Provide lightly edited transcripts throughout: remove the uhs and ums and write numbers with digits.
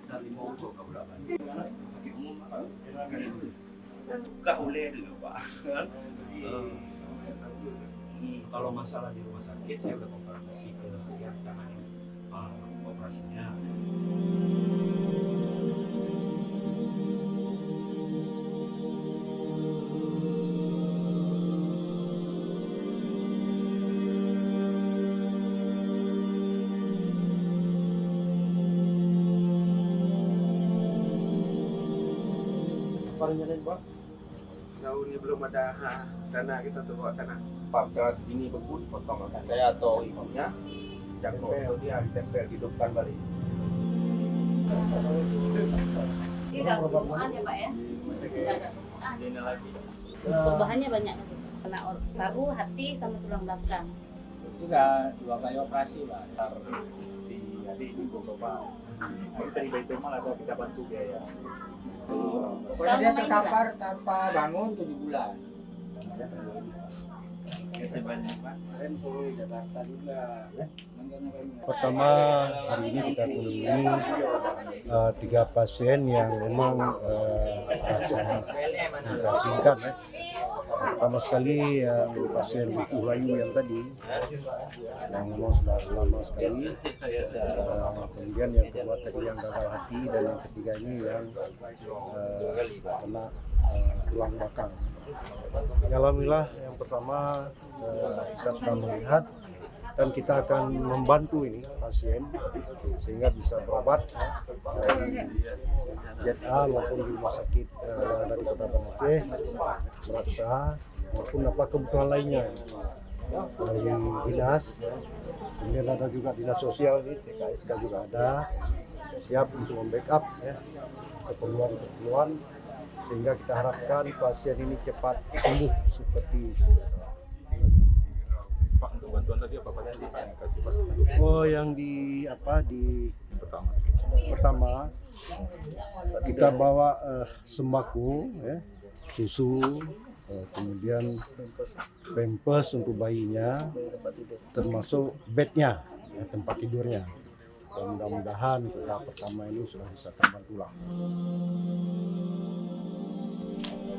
dari Bogor ke berapa? Sakit umum apa? Enggak boleh dulu Pak. Kalau masalah di rumah sakit saya udah konfirmasi ke yang tangani operasinya. Paling Pak? Jauh ini belum ada dana kita tuh bawa sana. Pak, misalnya segini begun, potong angkat saya atau ibunya, jangkau atau dia ditempel, hidupkan balik. Tidak tumpuan ya Pak ya? Tidak ada tumpuan. Ini lagi. Perubahannya banyak. Kena paru, hati, sama tulang belakang. Sudah 2 kali operasi Pak. Si adik ini beberapa hari terlibat itu malah ada kita bantu biaya. Pokoknya dia terkapar tanpa bangun 7 bulan. Kasih banyak Pak. Kemarin suruh Jakarta juga. Pertama, hari ini kita kunjungi 3 pasien yang memang sangat memprihatinkan ya. Pertama sekali yang pasien Buku Layu yang tadi, yang memang sudah lama sekali. Kemudian yang kedua tadi yang gagal hati, dan yang ketiga ini yang kena tulang belakang. Alhamdulillah yang pertama kita sudah melihat dan kita akan membantu ini pasien sehingga bisa berobat di ZA maupun di rumah sakit dari Kota Banda Aceh, Meraksa maupun apa kebutuhan lainnya dari dinas. Kemudian ada juga dinas sosial ini, TKSK juga ada, siap untuk membackup ya keperluan sehingga kita harapkan pasien ini cepat sembuh seperti Pak, untuk bantuan tadi apa Pak yang dikasih Pak? Oh, yang di pertama kita bawa sembako ya, susu, kemudian pampers untuk bayinya, termasuk bednya ya, tempat tidurnya. Dan mudah-mudahan tahap pertama ini sudah bisa tambah tulang.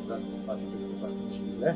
Dan cepat itu cepat sembuh ya.